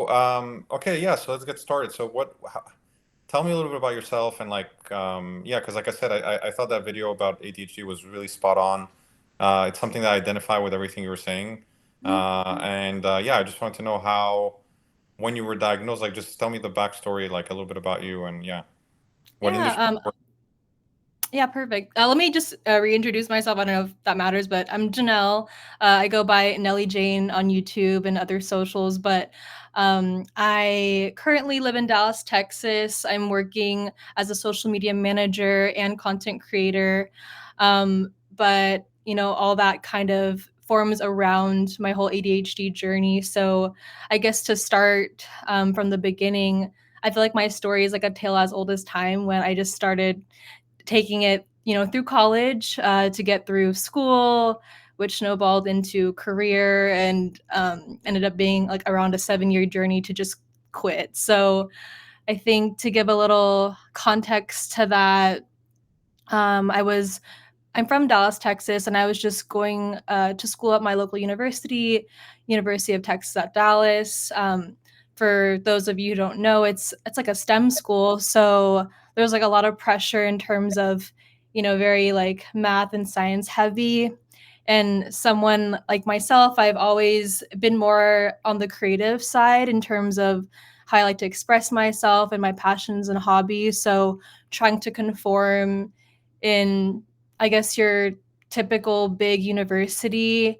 Okay, yeah, so let's get started. Tell me a little bit about yourself and yeah, because like I said, I thought that video about ADHD was really spot on. It's something that I identify with everything you were saying. Mhm. Yeah, I just wanted to know when you were diagnosed, like just tell me the backstory, like a little bit about you and yeah, what Yeah, industry you yeah, perfect. Let me just reintroduce myself. I don't know if that matters, but I'm Janelle. I go by Nelly Jane on YouTube and other socials, but I currently live in Dallas, Texas. I'm working as a social media manager and content creator. But, all that kind of forms around my whole ADHD journey. So I guess to start from the beginning, I feel like my story is like a tale as old as time when I just started taking it, through college to get through school, which snowballed into career and ended up being like around a 7-year journey to just quit. So I think to give a little context to that, I was I'm from Dallas, Texas, and I was just going to school at my local university, University of Texas at Dallas. For those of you who don't know, it's like a STEM school, so there's like a lot of pressure in terms of, very like math and science heavy. And someone like myself, I've always been more on the creative side in terms of how I like to express myself and my passions and hobbies. So trying to conform in, I guess, your typical big university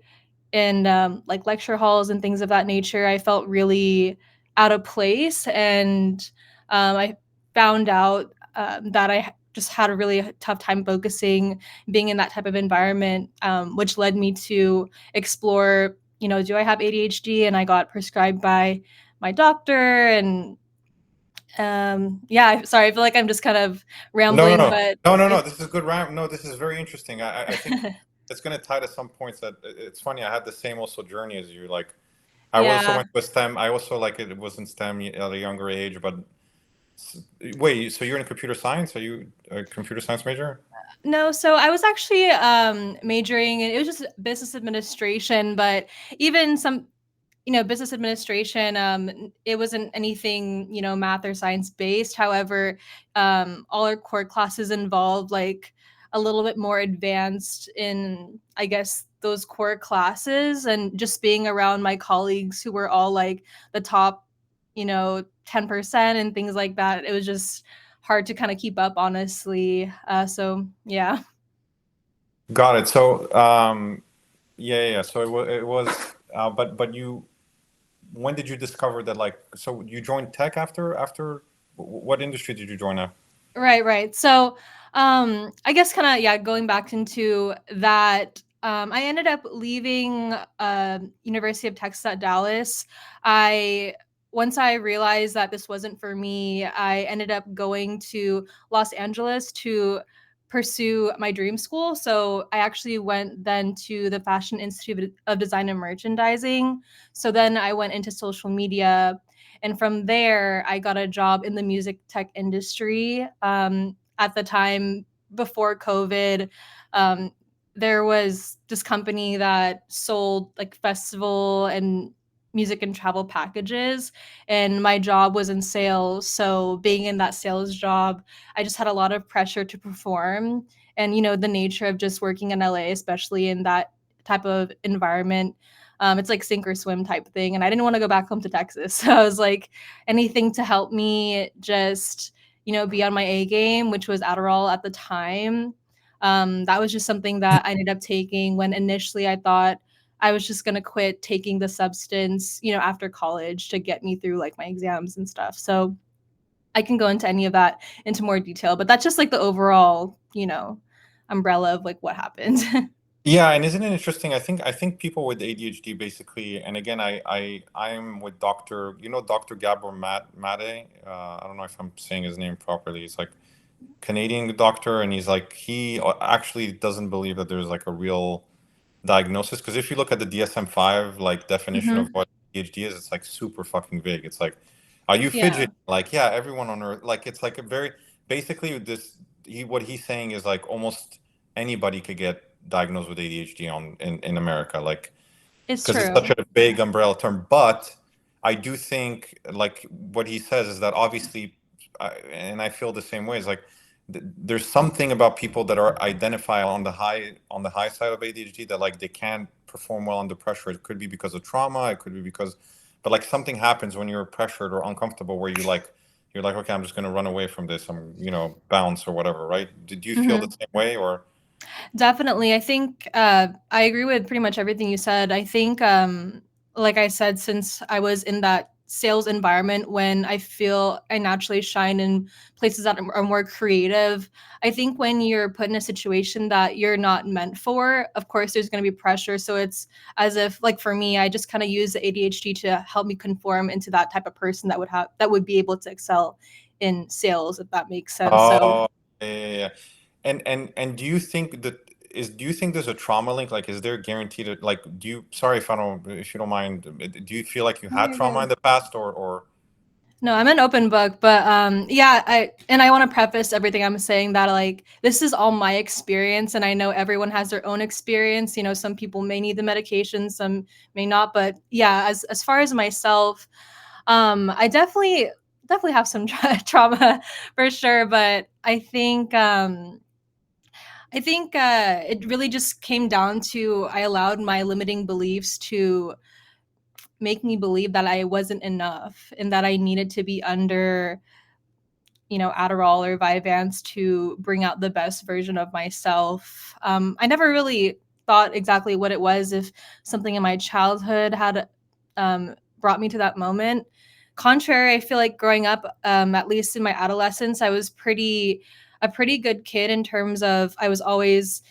and like lecture halls and things of that nature, I felt really out of place. And I found out that just had a really tough time focusing, being in that type of environment, which led me to explore, do I have ADHD? And I got prescribed by my doctor. And yeah, sorry, I feel like I'm just kind of no, no, rambling, no, but no, no, no. it's This is good, Ram. No, this is very interesting. I think it's going to tie to some points that it's funny. I had the same also journey as you. Like, I also yeah. went with STEM. I also like it was in STEM at a younger age. But wait, so you're in computer science? Are you a computer science major? No, so I was actually majoring in, it was just business administration, but even some, business administration, it wasn't anything, math or science based. However, all our core classes involved like a little bit more advanced in, I guess, those core classes, and just being around my colleagues who were all like the top, 10% and things like that. It was just hard to kind of keep up, honestly. So yeah. Got it. Yeah, yeah. So but when did you discover that? Like, so you joined tech after what industry did you join at? Right, right. So, I guess kind of, yeah, going back into that, I ended up leaving University of Texas at Dallas. I Once I realized that this wasn't for me, I ended up going to Los Angeles to pursue my dream school. So I actually went then to the Fashion Institute of Design and Merchandising. So then I went into social media, and from there, I got a job in the music tech industry. At the time before COVID, um, there was this company that sold like festival and music and travel packages, and my job was in sales. So being in that sales job, I just had a lot of pressure to perform. And the nature of just working in LA, especially in that type of environment, it's like sink or swim type thing. And I didn't want to go back home to Texas. So I was like, anything to help me just, be on my A game, which was Adderall at the time. That was just something that I ended up taking when initially I thought I was just going to quit taking the substance, after college to get me through like my exams and stuff. So I can go into any of that into more detail, but that's just like the overall, umbrella of like what happened. Yeah, and isn't it interesting? I think people with ADHD basically, and again, I'm with Dr. Gabor Mate. I don't know if I'm saying his name properly. He's like Canadian doctor, and he's like he actually doesn't believe that there's like a real diagnosis because if you look at the DSM-5 like definition of Hmm. what ADHD is, it's like super fucking vague. It's like, are you Yeah. fidgeting? Like, yeah, everyone on earth. Like, it's like a very basically what he's saying is like almost anybody could get diagnosed with ADHD in America, like It's because it's such true. a big umbrella term. But I do think like what he says is that obviously, and I feel the same way. Is like there's something about people that are identify on the high side of ADHD that like they can't perform well under pressure. It could be because of trauma. It could be because, but like something happens when you're pressured or uncomfortable where you're like, okay, I'm just gonna run away from this. I'm, bounce or whatever, right? Did you feel the Mhm. same way or? Definitely. I think I agree with pretty much everything you said. I think, like I said, since I was in that sales environment when I feel I naturally shine in places that are more creative, I think when you're put in a situation that you're not meant for, of course, there's going to be pressure. So it's as if, like for me, I just kind of use the ADHD to help me conform into that type of person that would be able to excel in sales, if that makes sense. So Oh, yeah, yeah, yeah. And do you think there's a trauma link? Like, is there guaranteed like sorry if you don't mind, do you feel like you no, had you're trauma good. in the past or? No, I'm an open book, but yeah, I want to preface everything I'm saying that like this is all my experience, and I know everyone has their own experience. You know, some people may need the medication, some may not, but yeah, as far as myself, I definitely have some trauma for sure, but I think it really just came down to I allowed my limiting beliefs to make me believe that I wasn't enough and that I needed to be under Adderall or Vyvanse to bring out the best version of myself. I never really thought exactly what it was if something in my childhood had brought me to that moment. Contrary, I feel like growing up, at least in my adolescence, I was a pretty good kid in terms of I was always,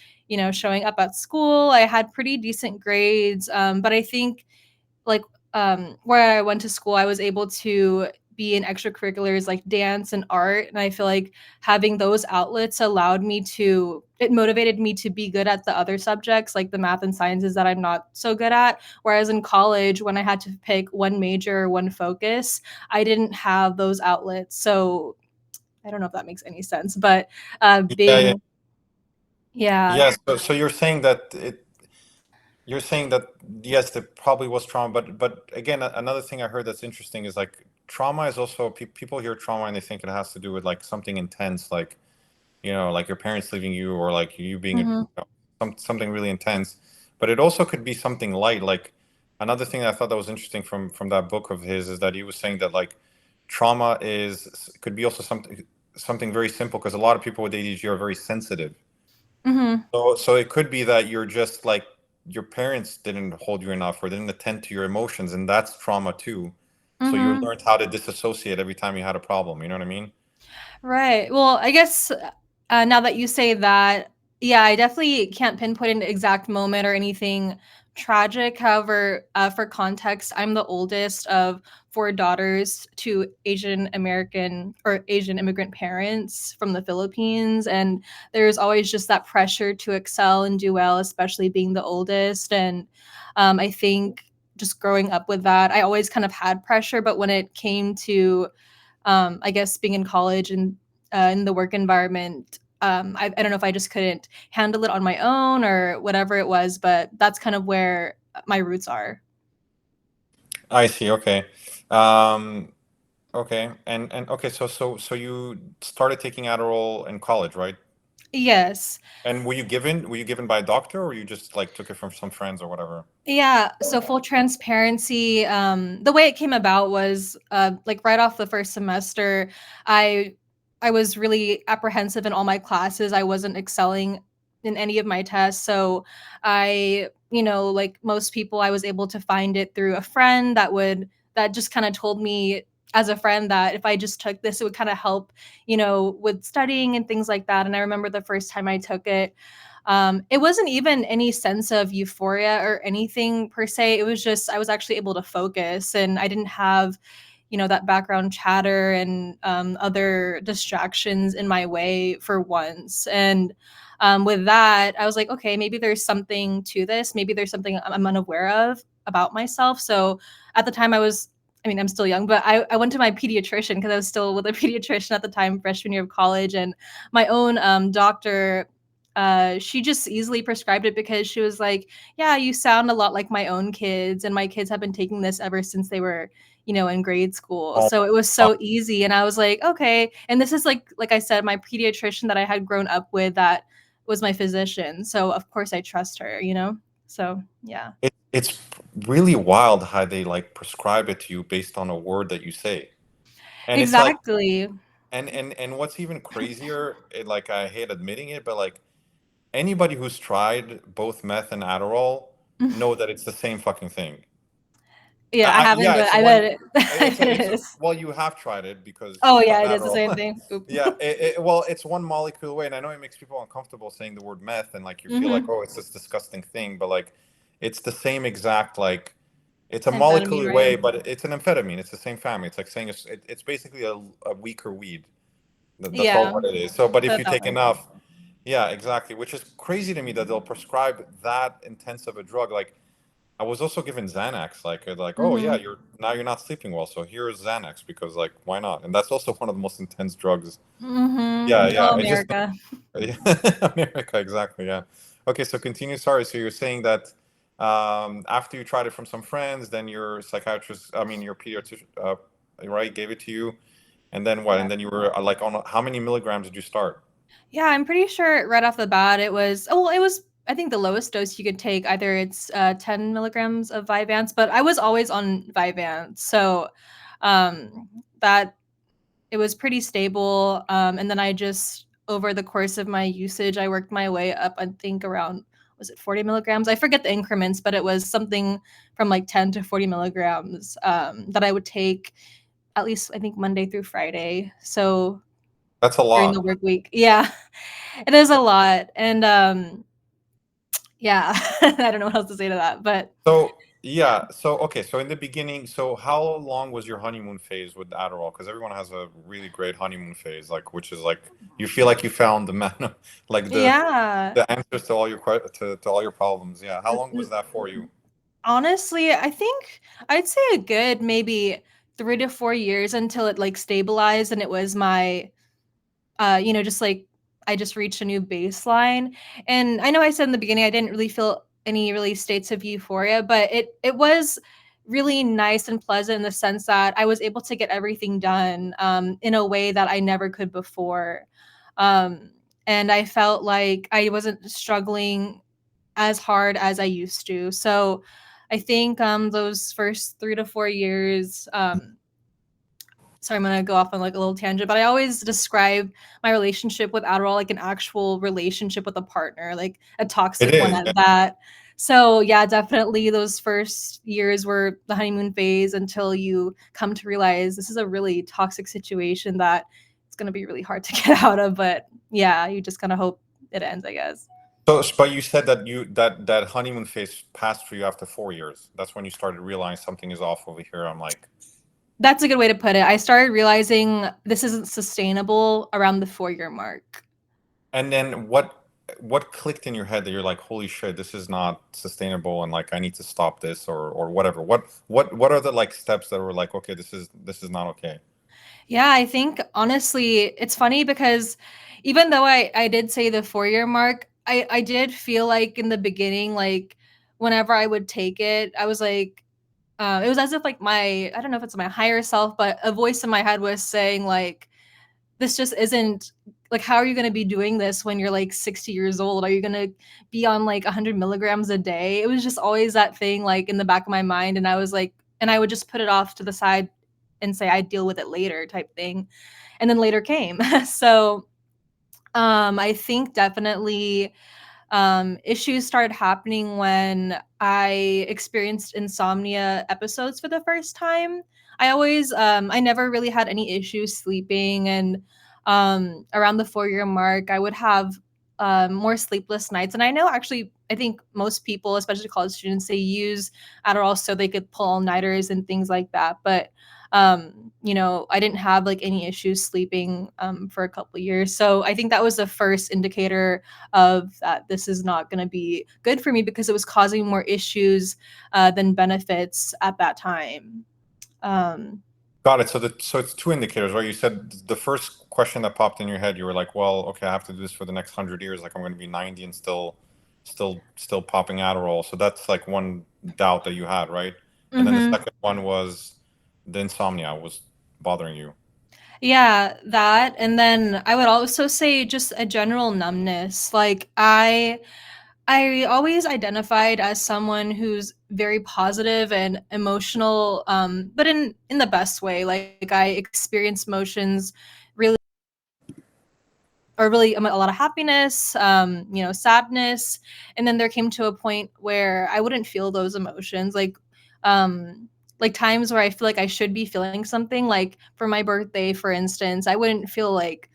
showing up at school. I had pretty decent grades, but I think like where I went to school, I was able to be in extracurriculars like dance and art. And I feel like having those outlets it motivated me to be good at the other subjects, like the math and sciences that I'm not so good at. Whereas in college, when I had to pick one major or one focus, I didn't have those outlets. So I don't know if that makes any sense, but Yeah, yeah, yeah. yeah. So you're saying that yes, there probably was trauma, but again, another thing I heard that's interesting is like trauma is also people hear trauma and they think it has to do with like something intense, like like your parents leaving you or like you being Hmm. something really intense. But it also could be something light. Like another thing that I thought that was interesting from that book of his is that he was saying that like trauma is could be also something very simple because a lot of people with ADHD are very sensitive. Hmm. So it could be that you're just like your parents didn't hold you enough or didn't attend to your emotions, and that's trauma too. So you Hmm. learned how to disassociate every time you had a problem. You know what I mean? Right. Well, I guess now that you say that, yeah, I definitely can't pinpoint an exact moment or anything tragic. However, for context, I'm the oldest of four daughters to Asian American or Asian immigrant parents from the Philippines. And there's always just that pressure to excel and do well, especially being the oldest. And I think just growing up with that, I always kind of had pressure. But when it came to I guess being in college and in the work environment, I don't know if I just couldn't handle it on my own or whatever it was, but that's kind of where my roots are. I see. Okay. Um, okay. And okay, so you started taking Adderall in college, right? Yes. And were you given by a doctor or you just like took it from some friends or whatever? Yeah, so full transparency, the way it came about was, like, right off the first semester, I I was really apprehensive in all my classes, I wasn't excelling in any of my tests, so like most people, I was able to find it through a friend that just kinda told me as a friend that if I just took this, it would kinda help, with studying and things like that, and I remember the first time I took it, it wasn't even any sense of euphoria or anything per se. It was just I was actually able to focus and I didn't have, that background chatter and other distractions in my way for once. And with that, I was like, okay, maybe there's something to this. Maybe there's something I'm unaware of about myself. So at the time, I mean, I'm still young, but I went to my pediatrician because I was still with a pediatrician at the time, freshman year of college. And my own doctor she just easily prescribed it because she was like, "Yeah, you sound a lot like my own kids, and my kids have been taking this ever since they were, in grade school. Oh So it was my so easy. And I was like, okay. And this is like I said, my pediatrician that I had grown up with that was my physician. So of course I trust her. So yeah. It's really wild how they like prescribe it to you based on a word that you say. And it's like, Exactly. and what's even crazier, like I hate admitting it, but like anybody who's tried both meth and Adderall know that it's the same fucking thing. Yeah, I haven't, Yeah, but it's I one. bet it I bet it is. Well, you have tried it because Oh, you've yeah, tried it is the same Adderall. thing. Oop. Yeah, well, it's one molecule away, and I know it makes people uncomfortable saying the word meth, and like you feel like, Mhm. oh, it's this disgusting thing, but like, it's the same exact like, it's a molecule Amphetamine, right? away, but it's an amphetamine. It's the same family. It's like saying it's basically a weaker weed. That's all Yeah, what it is. So, but put if it you that take way. enough, yeah, exactly. Which is crazy to me that they'll prescribe that intense of a drug. Like I was also given Xanax, like, oh yeah, Mhm. you're not sleeping well, so here's Xanax because like why not? And that's also one of the most intense drugs. Yeah, Mhm. yeah. Oh, It's just America. America, exactly. Yeah. Okay, so continue. Sorry. So you're saying that after you tried it from some friends, then your psychiatrist, I mean your pediatrician, right, gave it to you, and then what? Yeah. And then you were like on how many milligrams did you start? Yeah, I'm pretty sure right off the bat it was oh, well, it was I think the lowest dose you could take, either it's, 10 milligrams of Vyvanse, but I was always on Vyvanse. So, that it was pretty stable, and then I just over the course of my usage, I worked my way up, I think around was it 40 milligrams? I forget the increments, but it was something from, like, 10 to 40 milligrams, that I would take at least, I think, Monday through Friday. So, That's a during the lot. work week. Yeah. It is a lot, and, yeah, I don't know what else to say to that, but So yeah, so okay, so in the beginning, so how long was your honeymoon phase with Adderall? Because everyone has a really great honeymoon phase, like which is like you feel like you found the man, like yeah. the answers to all your to all your problems. Yeah, how N long was n that for you? Honestly, I think I'd say a good maybe 3 to 4 years until it, like, stabilized and it was my, just, like I just reached a new baseline, and I know I said in the beginning I didn't really feel any really states of euphoria, but it was really nice and pleasant in the sense that I was able to get everything done, in a way that I never could before, um, and I felt like I wasn't struggling as hard as I used to. So I think those first 3 to 4 years, sorry, I'm gonna go off on like a little tangent, but I always describe my relationship with Adderall like an actual relationship with a partner, like a It toxic one is. at Yeah. that. So yeah, definitely those first years were the honeymoon phase until you come to realize this is a really toxic situation that it's gonna be really hard to get out of. But yeah, you just kind of hope it ends, I guess. So, but you said that that honeymoon phase passed for you after 4 years. That's when you started realizing something is off over here. I'm like, That's a good way to put it. I started realizing this isn't sustainable around the 4-year mark. and then what clicked in your head that you're like, holy shit, this is not sustainable, and like I need to stop this or whatever. What are the like steps that were like, okay, this is not okay. Yeah, I think honestly, it's funny because even though I did say the 4-year mark, I did feel like in the beginning, like whenever I would take it, I was like, it was as if like I don't know if it's my higher self, but a voice in my head was saying like, this just isn't like how are you going to be doing this when you're like 60 years old? Are you going to be on like 100 milligrams a day? It was just always that thing like in the back of my mind, and I was like, and I would just put it off to the side and say I'd deal with it later type thing, and then later came. So I think definitely issues started happening when I experienced insomnia episodes for the first time. I never really had any issues sleeping, and around the 4-year mark, I would have more sleepless nights. And I know actually, I think most people, especially college students, they use Adderall so they could pull all nighters and things like that. But I didn't have like any issues sleeping for a couple of years. So I think that was the first indicator of that this is not going to be good for me because it was causing more issues than benefits at that time. Um, Got it. So it's two indicators, right? You said the first question that popped in your head, you were like, well, okay, I have to do this for the next 100 years. Like I'm going to be 90 and still popping Adderall. So that's like one doubt that you had, right? And then the mhm. second one was the insomnia was bothering you. Yeah, that, and then I would also say just a general numbness. Like, I always identified as someone who's very positive and emotional, but in the best way. Like, I experience emotions really or really a lot of happiness, sadness, and then there came to a point where I wouldn't feel those emotions, um, like times where I feel like I should be feeling something, like for my birthday, for instance, I wouldn't feel like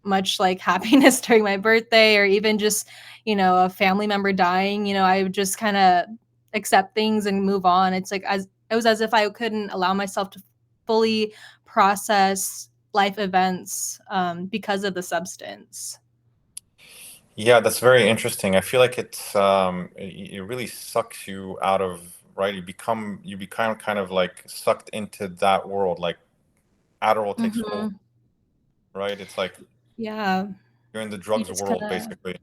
much like happiness during my birthday, or even just a family member dying. I would just kind of accept things and move on. It's like as it was as if I couldn't allow myself to fully process life events because of the substance. Yeah, that's very interesting. I feel like it really sucks you out of, right? You become kind of like sucked into that world. Like Adderall takes over, Hmm. right? It's like Yeah, you're in the you drugs just world kind of basically.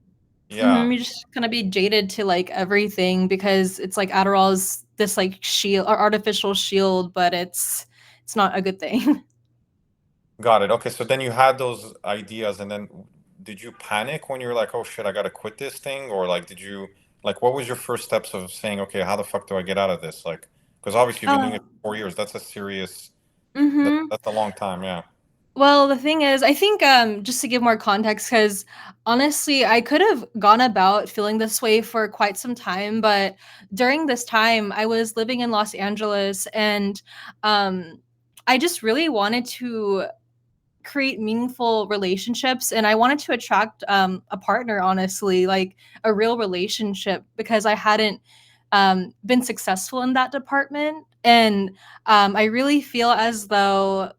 Yeah. you just kind of be jaded to like everything because it's like Adderall is this like shield or artificial shield, but it's not a good thing. Got it. Okay, so then you had those ideas, and then did you panic when you were like, "Oh shit, I gotta quit this thing," or like, did you like, what was your first steps of saying, "Okay, how the fuck do I get out of this?" Like, because obviously you've been doing it for 4 years. That's a serious. Mhm. That's a long time. Yeah. Well, the thing is, I think, just to give more context, because honestly, I could have gone about feeling this way for quite some time, but during this time, I was living in Los Angeles, and um, I just really wanted to create meaningful relationships, and I wanted to attract a partner, honestly, like a real relationship, because I hadn't been successful in that department. And I really feel as though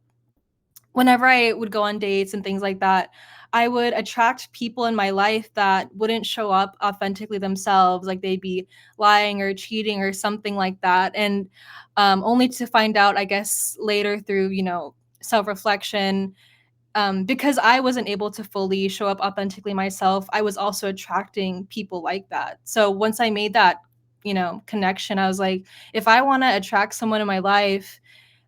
whenever I would go on dates and things like that, I would attract people in my life that wouldn't show up authentically themselves, like they'd be lying or cheating or something like that. And only to find out, I guess, later through, self reflection, because I wasn't able to fully show up authentically myself, I was also attracting people like that. So once I made that, connection, I was like, if I want to attract someone in my life,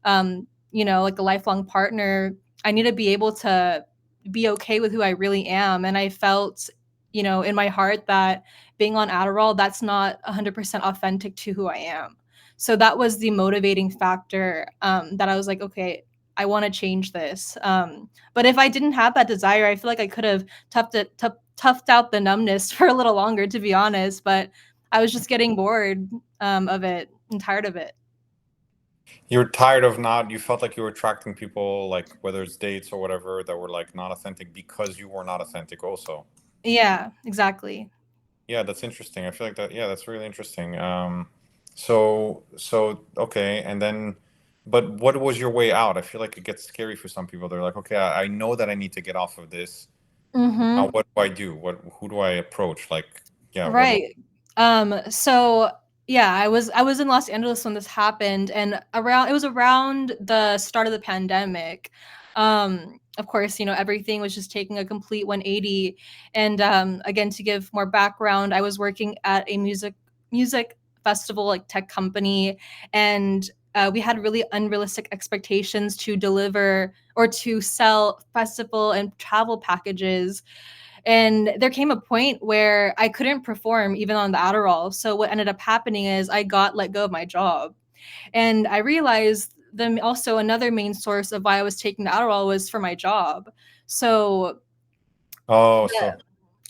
like a lifelong partner, I need to be able to be okay with who I really am. And I felt, in my heart that being on Adderall, that's not 100% authentic to who I am. So that was the motivating factor, that I was like, okay, I want to change this. But if I didn't have that desire, I feel like I could have toughed out the numbness for a little longer, to be honest. But I was just getting bored of it and tired of it. You're tired of not. You felt like you were attracting people, like whether it's dates or whatever, that were like not authentic because you were not authentic. Also. Yeah, exactly. Yeah, that's interesting. I feel like that. Yeah, that's really interesting. So okay, and then, but what was your way out? I feel like it gets scary for some people. They're like, okay, I know that I need to get off of this. Now, Mhm. what do I do? Who do I approach? Like, yeah, Right. So yeah, I was in Los Angeles when this happened, and around it was around the start of the pandemic. Of course, everything was just taking a complete 180. And again, to give more background, I was working at a music festival, like tech company, and we had really unrealistic expectations to deliver or to sell festival and travel packages. And there came a point where I couldn't perform even on the Adderall. So what ended up happening is I got let go of my job. And I realized then also another main source of why I was taking the Adderall was for my job. So oh, so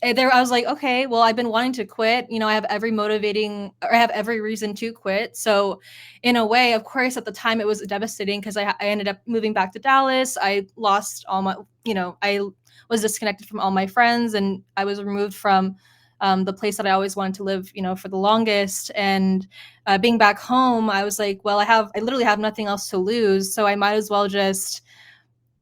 there I was like, okay, well, I've been wanting to quit. I have every motivating or I have every reason to quit. So in a way, of course, at the time it was devastating because I ended up moving back to Dallas. I lost all my, I was disconnected from all my friends, and I was removed from the place that I always wanted to live, for the longest. And being back home, I was like, well, I literally have nothing else to lose. So I might as well just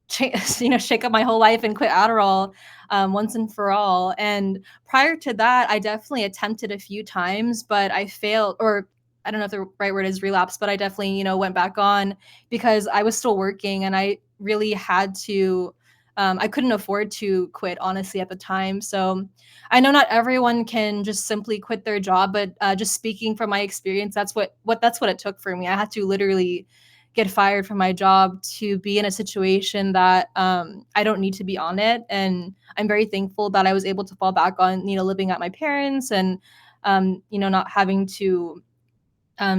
shake up my whole life and quit Adderall once and for all. And prior to that, I definitely attempted a few times, but I failed, or I don't know if the right word is relapse, but I definitely, went back on because I was still working and I really had to. I couldn't afford to quit, honestly, at the time. So I know not everyone can just simply quit their job, but just speaking from my experience, that's what it took for me. I had to literally get fired from my job to be in a situation that I don't need to be on it. And I'm very thankful that I was able to fall back on, living at my parents and, not having to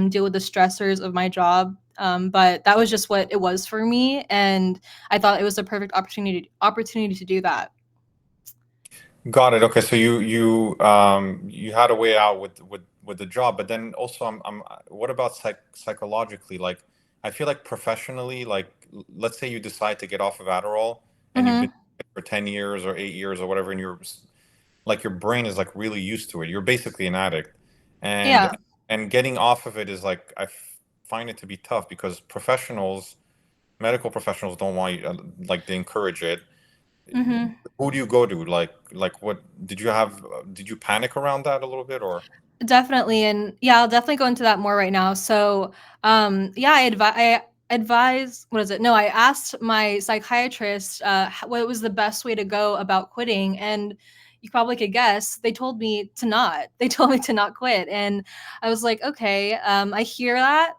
deal with the stressors of my job. But that was just what it was for me, and I thought it was the perfect opportunity to do that. Got it. Okay, so you had a way out with the job, but then also I'm what about psychologically? Like, I feel like professionally, like let's say you decide to get off of Adderall and you've been Hmm. for 10 years or 8 years or whatever, and you're like your brain is like really used to it. You're basically an addict, and Yeah. getting off of it is like find it to be tough because medical professionals don't want you, like they encourage it. Hmm. Who do you go to? Like what did you have? Did you panic around that a little bit or? Definitely, and yeah, I'll definitely go into that more right now. So, yeah, I advise what is it? No, I asked my psychiatrist what was the best way to go about quitting, and you probably could guess. They told me to not. They told me to not quit, and I was like, okay, I hear that.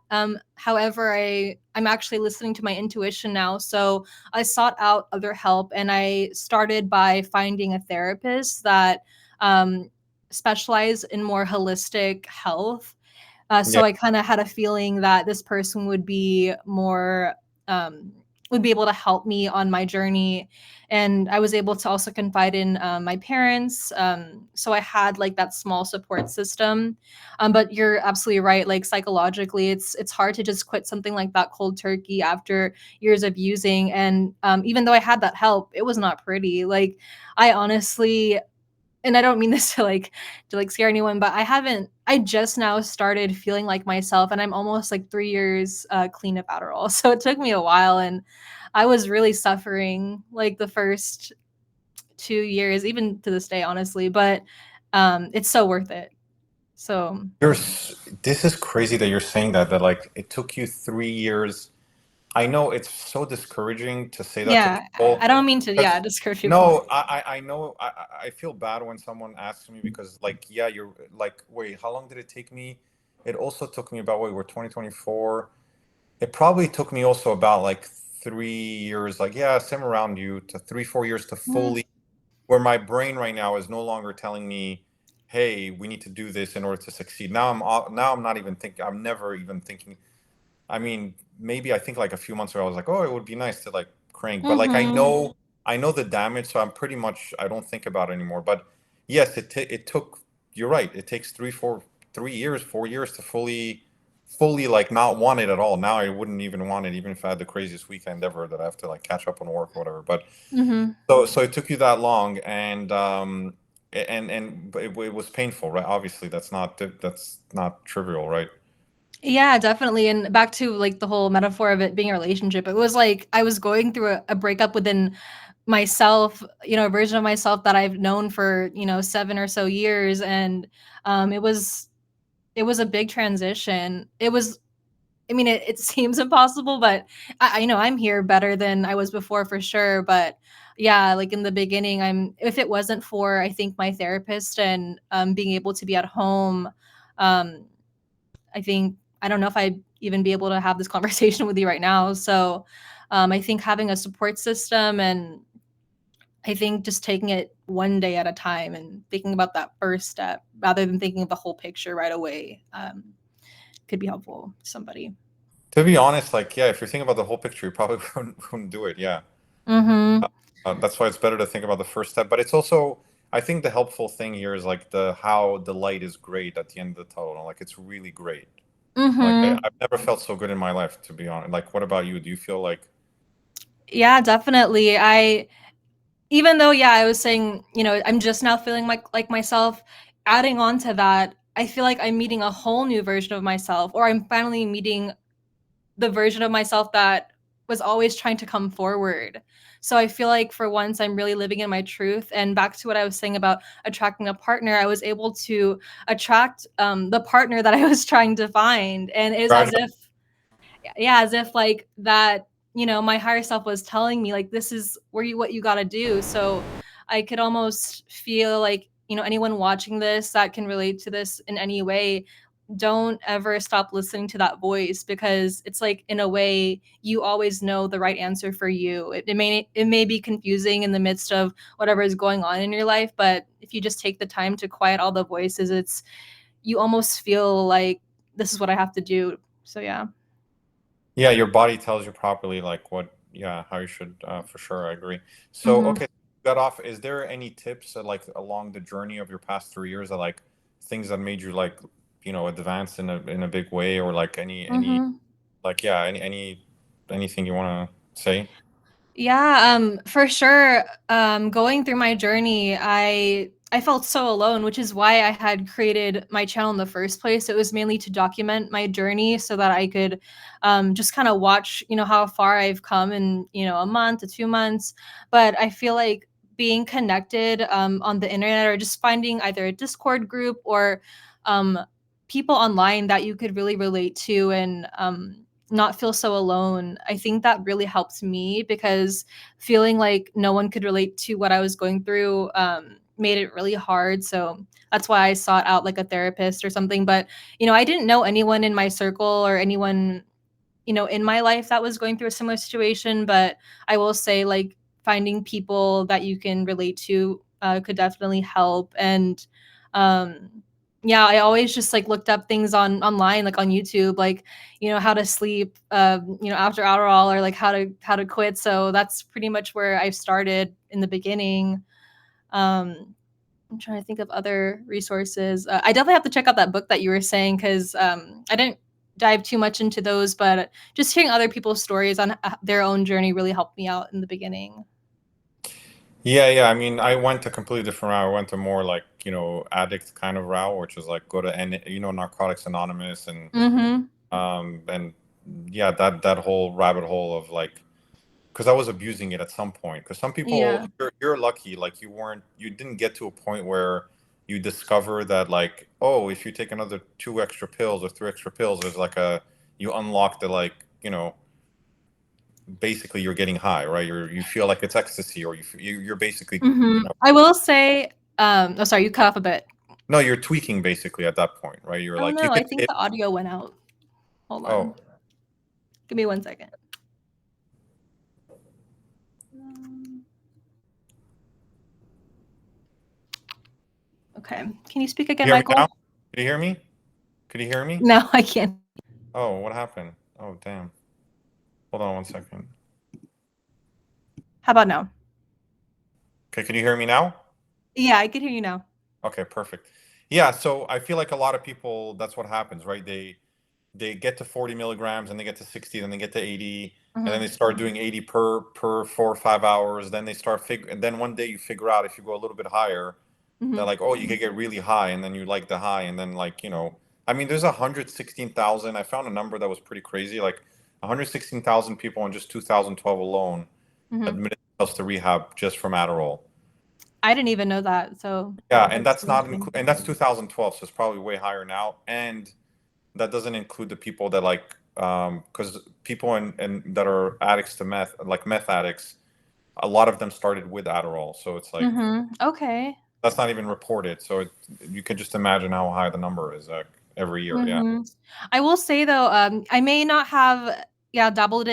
However, I'm actually listening to my intuition now, so I sought out other help, and I started by finding a therapist that. Specialize in more holistic health. Yeah. So I kind of had a feeling that this person would be more um, would be able to help me on my journey, and I was able to also confide in my parents. So I had like that small support system. But you're absolutely right. Like psychologically, it's hard to just quit something like that cold turkey after years of using. And even though I had that help, it was not pretty. Like I honestly, and I don't mean this to scare anyone, but I just now started feeling like myself, and I'm almost like 3 years clean of Adderall. So it took me a while, and I was really suffering like the first 2 years, even to this day, honestly, but it's so worth it. So This is crazy that you're saying that like it took you 3 years. I know it's so discouraging to say that to yeah, I people don't mean to, yeah, because discourage people. no, I know I feel bad when someone asks me because like yeah, you're like, wait, how long did it take me? It also took me about, wait, we're 2024. It probably took me also about like 3 years, like yeah, same around you, to 3, 4 years to Mhm. fully, where my brain right now is no longer telling me, hey, we need to do this in order to succeed. Now I'm not even thinking. I'm never even thinking. I mean, maybe I think like a few months ago, I was like, oh, it would be nice to like crank, but like Mhm. I know the damage, so I'm pretty much I don't think about it anymore. But yes, it took. You're right. It takes 3 years, 4 years to fully like not want it at all. Now I wouldn't even want it, even if I had the craziest weekend ever that I have to like catch up on work or whatever. But Mhm. so it took you that long, and but it was painful, right? Obviously, that's not trivial, right? Yeah, definitely. And back to like the whole metaphor of it being a relationship, it was like I was going through a breakup within myself, a version of myself that I've known for, 7 or so years. And it was a big transition. I mean, it seems impossible, but I know I'm here better than I was before for sure. But yeah, like in the beginning, if it wasn't for, I think, my therapist and being able to be at home, um, I think I don't know if I'd even be able to have this conversation with you right now. So I think having a support system, and I think just taking it one day at a time and thinking about that first step rather than thinking of the whole picture right away could be helpful to somebody. To be honest, like yeah, if you're thinking about the whole picture, you probably wouldn't do it. Yeah, Mm-hmm. that's why it's better to think about the first step. But it's also, I think the helpful thing here is like the how the light is great at the end of the tunnel. Like it's really great. Like Mm-hmm. I've never felt so good in my life, to be honest. Like, what about you? Do you feel like Yeah, definitely. Even though, yeah, I was saying, I'm just now feeling like myself, adding on to that, I feel like I'm meeting a whole new version of myself, or I'm finally meeting the version of myself that was always trying to come forward. So I feel like for once I'm really living in my truth. And back to what I was saying about attracting a partner, I was able to attract the partner that I was trying to find. And it was as congratulations? if, yeah, as if like that, my higher self was telling me like this is what you got to do. So I could almost feel like, anyone watching this that can relate to this in any way, don't ever stop listening to that voice, because it's like, in a way, you always know the right answer for you. It may be confusing in the midst of whatever is going on in your life, but if you just take the time to quiet all the voices, it's you almost feel like this is what I have to do. So yeah. Yeah, your body tells you properly like what, yeah, how you should, for sure, I agree. So, Mhm. okay, got off. Is there any tips that, like, along the journey of your past 3 years, that like things that made you like, advance in a big way, or like any Mhm. like, yeah, anything you want to say? Yeah, for sure. Going through my journey, I felt so alone, which is why I had created my channel in the first place. It was mainly to document my journey so that I could just kind of watch, how far I've come in, a month to 2 months. But I feel like being connected on the internet, or just finding either a Discord group or um, people online that you could really relate to, and not feel so alone. I think that really helped me, because feeling like no one could relate to what I was going through made it really hard. So that's why I sought out like a therapist or something. But, I didn't know anyone in my circle or anyone, in my life that was going through a similar situation. But I will say, like, finding people that you can relate to could definitely help. And um, yeah, I always just like looked up things online, like on YouTube, like, how to sleep, after Adderall, or like how to quit. So that's pretty much where I started in the beginning. Um, I'm trying to think of other resources. I definitely have to check out that book that you were saying, because I didn't dive too much into those, but just hearing other people's stories on their own journey really helped me out in the beginning. Yeah, yeah. I mean, I went a completely different route. I went a more like, addict kind of route, which is like go to Narcotics Anonymous, Mm-hmm. and yeah, that whole rabbit hole of like, because I was abusing it at some point. Because some people, Yeah. you're lucky, like you didn't get to a point where you discover that, like, oh, if you take another two extra pills or three extra pills, there's like you unlock the, like, basically you're getting high, right? You feel like it's ecstasy, or you're basically, Mm-hmm. I will say, oh, sorry, you cut off a bit. no, you're tweaking basically at that point, right? You're Oh like, you no, can I think hit. the audio went out. Hold Oh, on. Give me 1 second. Um, Okay. Can you speak you again, hear me now? Michael? Can you hear me? Can you hear me? No, I can't. Oh, what happened? Oh, damn. Hold on 1 second. How about now? Okay, can you hear me now? Yeah, I can hear you now. Okay, perfect. Yeah, so I feel like a lot of people, that's what happens, right? They get to 40 milligrams, and they get to 60, then they get to 80, and then Mm-hmm. they start doing 80 per 4 or 5 hours. Then they and then one day you figure out, if you go a little bit higher, that Mm-hmm. like, oh, you could get really high, and then you like the high, and then, like, I mean, there's 116,000. I found a number that was pretty crazy, like 116,000 people in just 2012 alone Mm-hmm. admitted themselves to rehab just from Adderall. I didn't even know that, so Yeah, and that's that's not interesting. and that's 2012, so it's probably way higher now. And that doesn't include the people that, like, because people that are addicts to meth, like meth addicts, a lot of them started with Adderall, so it's like Mhm. Okay. that's not even reported. So you can just imagine how high the number is, like, every year. Yeah. Mhm. I will say though, I may not have, yeah, dabbled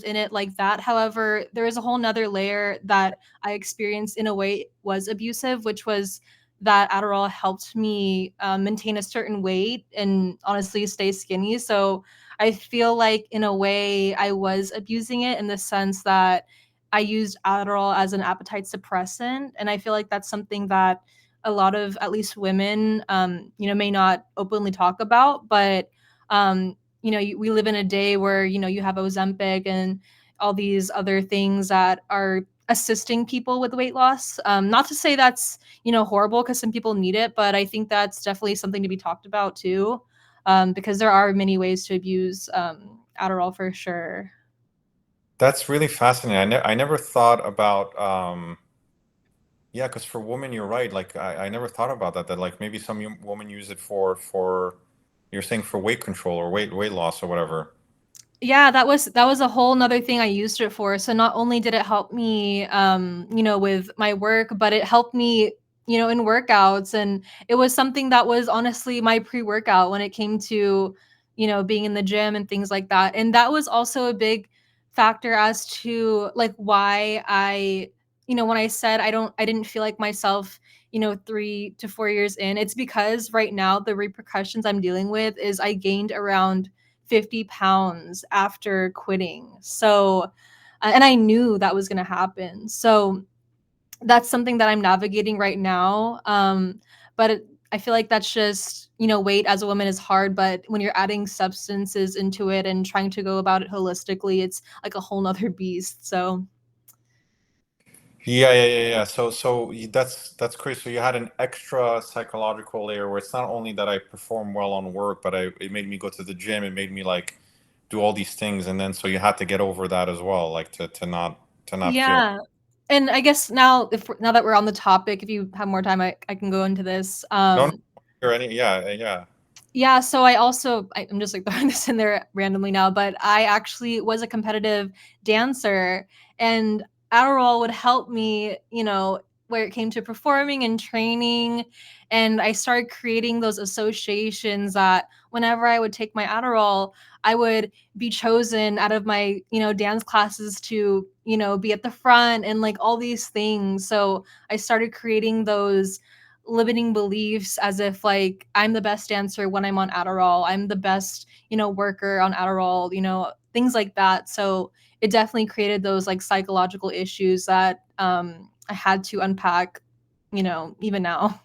in it like that. However, there is a whole nother layer that I experienced in a way was abusive, which was that Adderall helped me maintain a certain weight and honestly stay skinny. So I feel like in a way I was abusing it, in the sense that I used Adderall as an appetite suppressant, and I feel like that's something that a lot of, at least women, may not openly talk about. But we live in a day where you have Ozempic and all these other things that are assisting people with weight loss. Not to say that's horrible, because some people need it, but I think that's definitely something to be talked about too, because there are many ways to abuse Adderall for sure. That's really fascinating. I never thought about, yeah, because for women, you're right. Like, I never thought about that. That, like, maybe some women use it for you're saying for weight control or weight loss or whatever. Yeah, that was a whole nother thing I used it for. So not only did it help me, with my work, but it helped me in workouts. And it was something that was honestly my pre-workout when it came to, being in the gym and things like that. And that was also a big factor as to like why when I said I didn't feel like myself, 3 to 4 years in, it's because right now the repercussions I'm dealing with is I gained around 50 pounds after quitting. So, and I knew that was going to happen. So that's something that I'm navigating right now. I feel like that's just, weight as a woman is hard, but when you're adding substances into it and trying to go about it holistically, it's like a whole nother beast. So, Yeah, yeah, yeah, yeah. That's crazy. So you had an extra psychological layer where it's not only that I perform well on work, but it made me go to the gym. It made me like do all these things, and then so you had to get over that as well, like to not feel. yeah. And I guess now, now that we're on the topic, if you have more time, I can go into this. No, no, or any, yeah, yeah. Yeah, so I'm just like throwing this in there randomly now, but I actually was a competitive dancer, and Adderall would help me, where it came to performing and training. And I started creating those associations that whenever I would take my Adderall, I would be chosen out of my, dance classes to, be at the front and like all these things. So I started creating those limiting beliefs as if like I'm the best dancer when I'm on Adderall, I'm the best, worker on Adderall, things like that. So it definitely created those like psychological issues that I had to unpack, even now.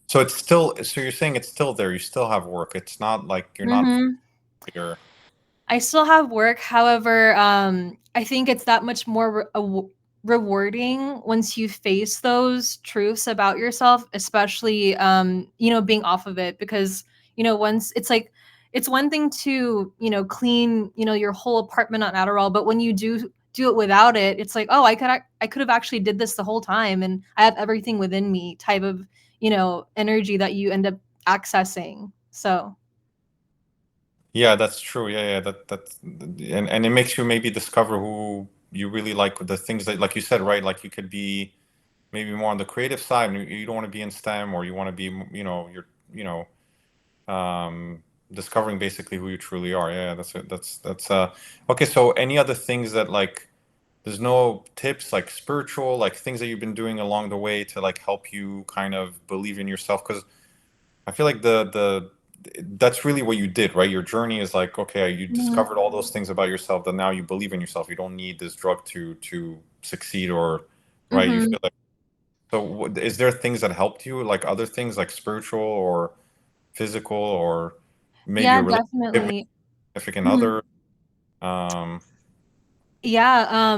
So it's still. So you're saying it's still there. You still have work. It's not like you're not Mhm. here. I still have work. However, I think it's that much more rewarding once you face those truths about yourself, especially, being off of it. Because, once it's like, it's one thing to, clean, your whole apartment on Adderall, but when you do it without it, it's like, oh, I could have actually did this the whole time, and I have everything within me type of, energy that you end up accessing. So, Yeah, that's true. Yeah, yeah. And it makes you maybe discover who you really like, the things that, like you said, right? Like you could be maybe more on the creative side, and you don't want to be in STEM, or you want to be, you're, discovering basically who you truly are. Yeah, that's okay. So any other things that like, there's no tips like spiritual, like things that you've been doing along the way to like help you kind of believe in yourself? Because I feel like the that's really what you did, right? Your journey is like, okay, you mhm, discovered all those things about yourself that now you believe in yourself. You don't need this drug to succeed, or right? You mhm. feel like, so is there things that helped you, like other things like spiritual or physical, or maybe Yeah, a relationship with definitely. a significant Mhm. other? Um, Yeah,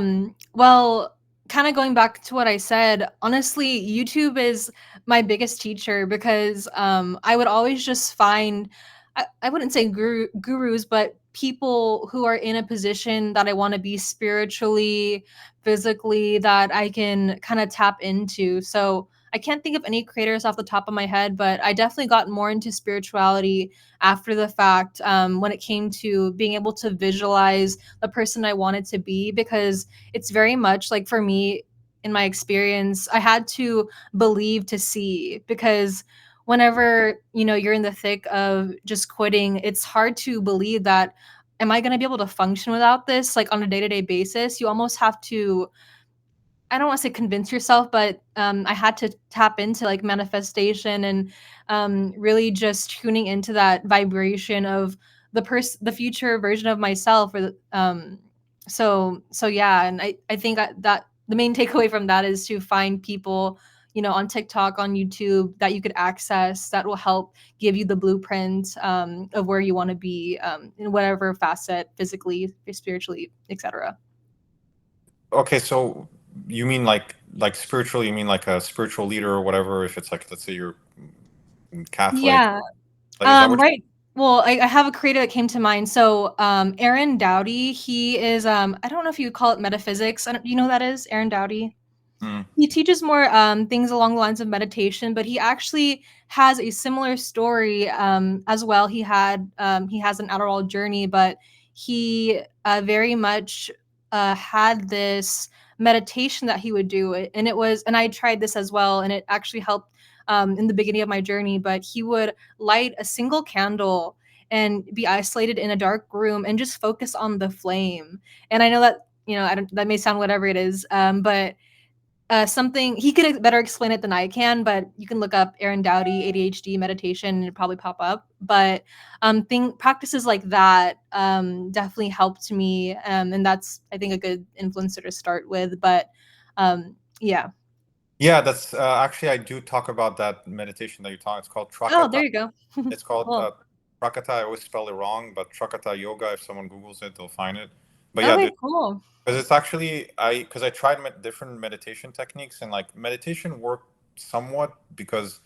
well, kinda going back to what I said, honestly, YouTube is my biggest teacher because, I would always just find I wouldn't say gurus, but people who are in a position that I wanna be spiritually, physically, that I can kinda tap into. So, I can't think of any creators off the top of my head, but I definitely got more into spirituality after the fact, when it came to being able to visualize the person I wanted to be, because it's very much like for me in my experience, I had to believe to see. Because whenever, you're in the thick of just quitting, it's hard to believe that am I going to be able to function without this like on a day-to-day basis. You almost have to, I don't wanna say convince yourself, but, I had to tap into, like, manifestation and, really just tuning into that vibration of the future version of myself, or so yeah. And I think that the main takeaway from that is to find people, on TikTok, on YouTube, that you could access that will help give you the blueprint, of where you wanna be, in whatever facet, physically, spiritually, etcetera. okay, so you mean like spiritual? You mean like a spiritual leader or whatever? If it's like, let's say you're Catholic, Yeah. like, is that what? Right. Well, I have a creator that came to mind. So, Aaron Dowdy, he is, I don't know if you would call it metaphysics. I don't, you know who that is? Aaron Dowdy? Mm. He teaches more, things along the lines of meditation, but he actually has a similar story, as well. He has an Adderall journey, but he, very much had this meditation that he would do it, and it was, and I tried this as well, and it actually helped in the beginning of my journey. But he would light a single candle and be isolated in a dark room and just focus on the flame. And I know that, I don't, that may sound whatever it is, but something he could better explain it than I can, but you can look up Aaron Doughty ADHD meditation and it probably pop up. But thing practices like that definitely helped me, and that's, I think, a good influencer to start with. But yeah. Yeah, that's actually I do talk about that meditation that you talk. It's called Oh, there Trakata. you go. It's called Cool. Trakata. I always spell it wrong, but Trakata Yoga. If someone Googles it, they'll find it. But yeah, Okay, cool. because it's actually because I tried different meditation techniques, and like meditation worked somewhat because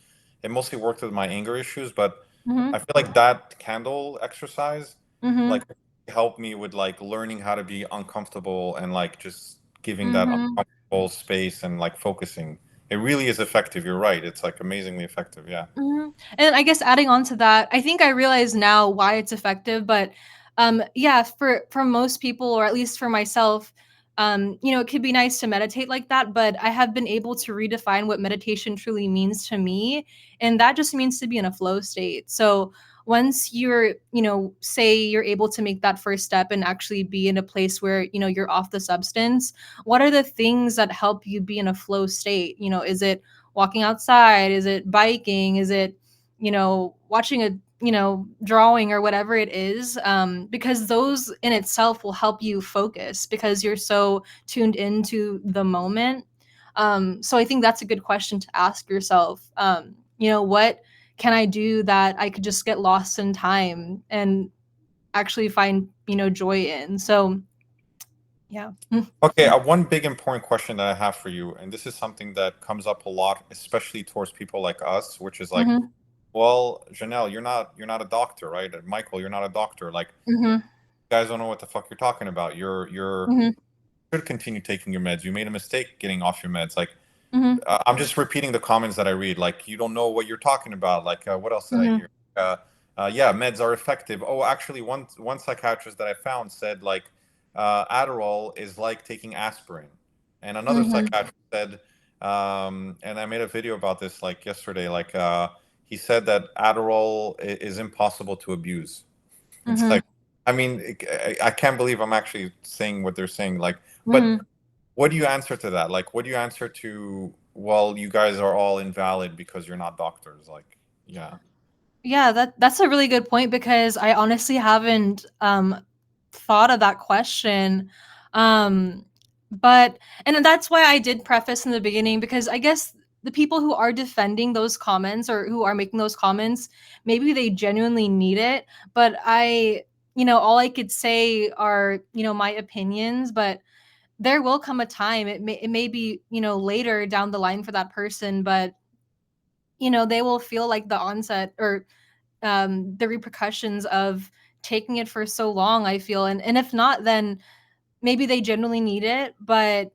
it mostly worked with my anger issues, but I Mhm. feel like that candle exercise like Mhm. helped me with like learning how to be uncomfortable and like just giving that Mhm. uncomfortable space and like focusing. It really is effective. You're right. It's like amazingly effective. Yeah. Mhm. And I guess adding on to that, I think I realize now why it's effective, but yeah, for most people, or at least for myself, it could be nice to meditate like that, but I have been able to redefine what meditation truly means to me, and that just means to be in a flow state. So once you're, say you're able to make that first step and actually be in a place where, you're off the substance, what are the things that help you be in a flow state? Is it walking outside? Is it biking? Is it, watching a, drawing or whatever it is? Because those in itself will help you focus because you're so tuned into the moment. So I think that's a good question to ask yourself. What can I do that I could just get lost in time and actually find, joy in? So yeah. Okay, one big important question that I have for you, and this is something that comes up a lot, especially towards people like us, which is like, Mhm. well, Janelle, you're not a doctor, right? And Michael, you're not a doctor. Like, Mhm. you guys don't know what the fuck you're talking about. You're Mhm. should continue taking your meds. You made a mistake getting off your meds. Like, Mhm. I'm just repeating the comments that I read. Like, you don't know what you're talking about. Like, what else did I Mhm. hear? Yeah, meds are effective. Oh, actually, one psychiatrist that I found said like Adderall is like taking aspirin, and another Mhm. psychiatrist said, and I made a video about this like yesterday. Like, he said that Adderall is impossible to abuse. It's like, Mhm. I mean, I can't believe I'm actually saying what they're saying. Like, but Mhm. what do you answer to that? Like, what do you answer to, well, you guys are all invalid because you're not doctors? Like, yeah. Yeah, that's a really good point because I honestly haven't thought of that question. Um but and that's why I did preface in the beginning, because I guess the people who are defending those comments or who are making those comments, maybe they genuinely need it, but all I could say are, my opinions. But there will come a time, it may be, later down the line for that person, but they will feel like the onset or the repercussions of taking it for so long, I feel. And if not, then maybe they genuinely need it. But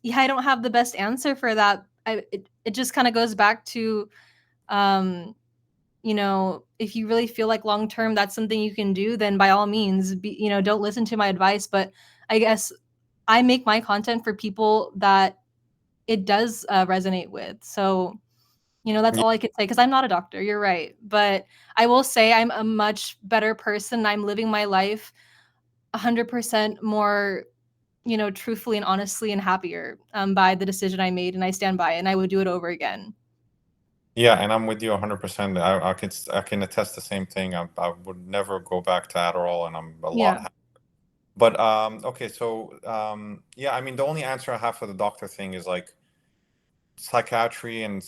yeah, I don't have the best answer for that. It just kind of goes back to, um, if you really feel like long term that's something you can do, then by all means, don't listen to my advice. But I guess I make my content for people that it does resonate with. So that's Yeah, all I could say because I'm not a doctor. You're right. But I will say I'm a much better person. I'm living my life 100% more, truthfully and honestly and happier by the decision I made. And I stand by it, and I would do it over again. yeah, and I'm with you 100%. I can attest the same thing. I would never go back to Adderall, and I'm a lot Yeah. happier. But okay, so yeah, I mean, the only answer I have for the doctor thing is like psychiatry and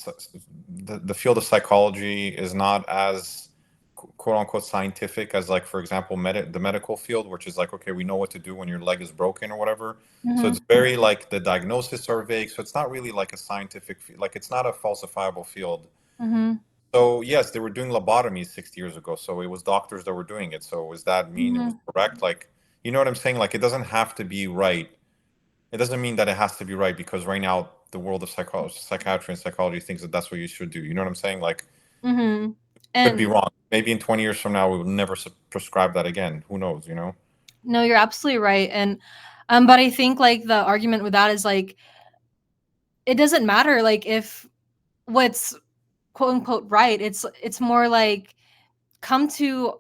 the field of psychology is not as quote unquote scientific as like, for example, the medical field, which is like, okay, we know what to do when your leg is broken or whatever. So it's Mhm. very like the diagnosis are vague, so it's not really like a scientific like it's not a falsifiable field. Mhm. So yes, they were doing lobotomies 60 years ago, so it was doctors that were doing it. So does that mean it was Mhm. correct? Like, you know what I'm saying? Like, it doesn't have to be right. It doesn't mean that it has to be right because right now the world of psychiatry and psychology thinks that that's what you should do. You know what I'm saying? Like, Mhm. could be And wrong. Maybe in 20 years from now we will never prescribe that again. Who knows? You know? No, you're absolutely right, and, but I think, like, the argument with that is, like, it doesn't matter, like, if what's quote unquote right, it's more like come to,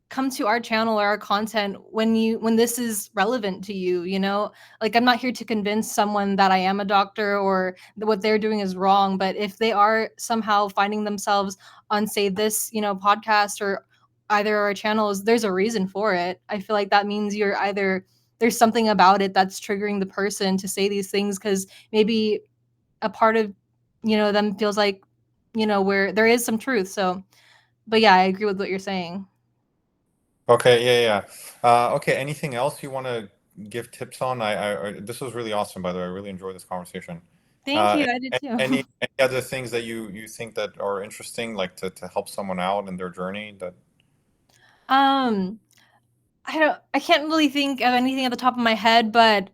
come to our channel or our content when this is relevant to you, you know? Like, I'm not here to convince someone that I am a doctor or what they're doing is wrong, but if they are somehow finding themselves on, say, this, podcast or either our channels, there's a reason for it. I feel like that means you're either there's something about it that's triggering the person to say these things because maybe a part of, them feels like, where there is some truth. So, but yeah, I agree with what you're saying. Okay, yeah, yeah. Okay, anything else you want to give tips on? This was really awesome, by the way. I really enjoyed this conversation. Thank you. I did too. Any other things that you think that are interesting, like to help someone out in their journey? That Um, I can't really think of anything at the top of my head, but,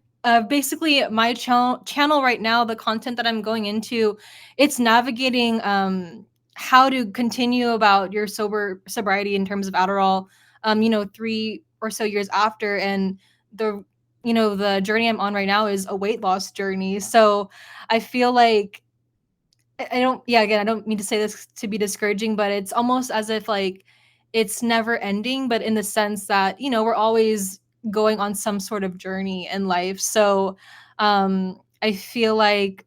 basically my channel right now, the content that I'm going into, it's navigating, how to continue about your sobriety in terms of Adderall, 3 or so years after, and the the journey I'm on right now is a weight loss journey, so I feel like I don't yeah, again, I don't mean to say this to be discouraging, but it's almost as if, like, it's never ending, but in the sense that, we're always going on some sort of journey in life. So, I feel like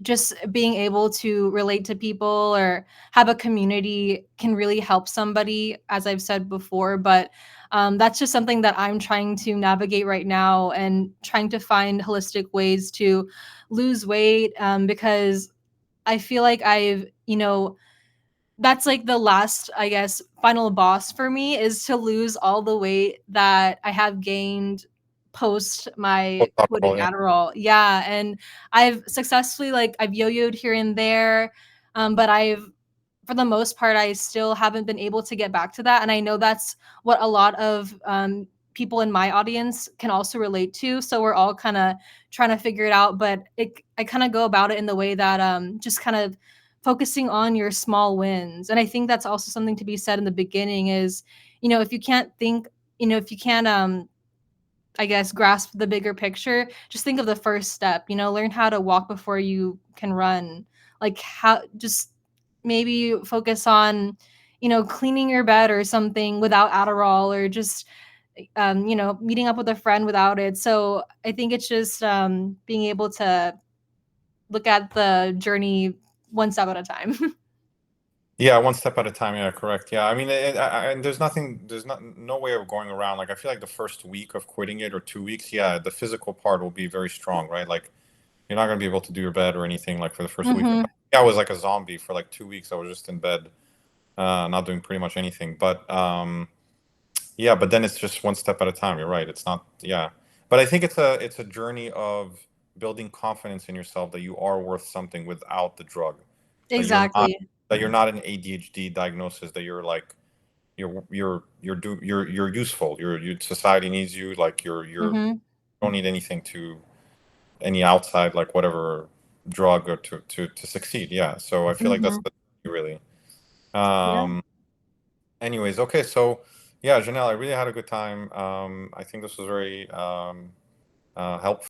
just being able to relate to people or have a community can really help somebody, as I've said before, but, that's just something that I'm trying to navigate right now and trying to find holistic ways to lose weight, because I feel like that's like the last, I guess, final boss for me is to lose all the weight that I have gained post my quitting yeah. Adderall. Yeah, and I've successfully I've yo-yoed here and there, but I've for the most part, I still haven't been able to get back to that, and I know that's what a lot of, people in my audience can also relate to, so we're all kinda trying to figure it out, but I kinda go about it in the way that, just kind of focusing on your small wins, and I think that's also something to be said in the beginning is, if you can't think if you can't, I guess, grasp the bigger picture, just think of the first step, learn how to walk before you can run. Like how just maybe focus on, cleaning your bed or something without Adderall or just meeting up with a friend without it. So I think it's just being able to look at the journey one step at a time. Yeah, one step at a time. Yeah, correct. Yeah, I mean, and there's no way of going around. Like, I feel like the first week of quitting it or 2 weeks, yeah, the physical part will be very strong, right? Like, you're not gonna be able to do your bed or anything like for the first week. Mhm. Yeah, I was like a zombie for like 2 weeks. I was just in bed, not doing pretty much anything. But yeah, but then it's just one step at a time. You're right. It's not, yeah, but I think it's a journey of building confidence in yourself that you are worth something without the drug, that you're not Exactly. that you're not an ADHD diagnosis, that you're like you're useful. Society needs you. Like you Mhm. don't need anything to any outside like whatever drug or to succeed. Yeah. So I feel like that's Mhm. the really. Yeah. Um, anyways, okay, so yeah, Janelle, I really had a good time. I think this was very helpful.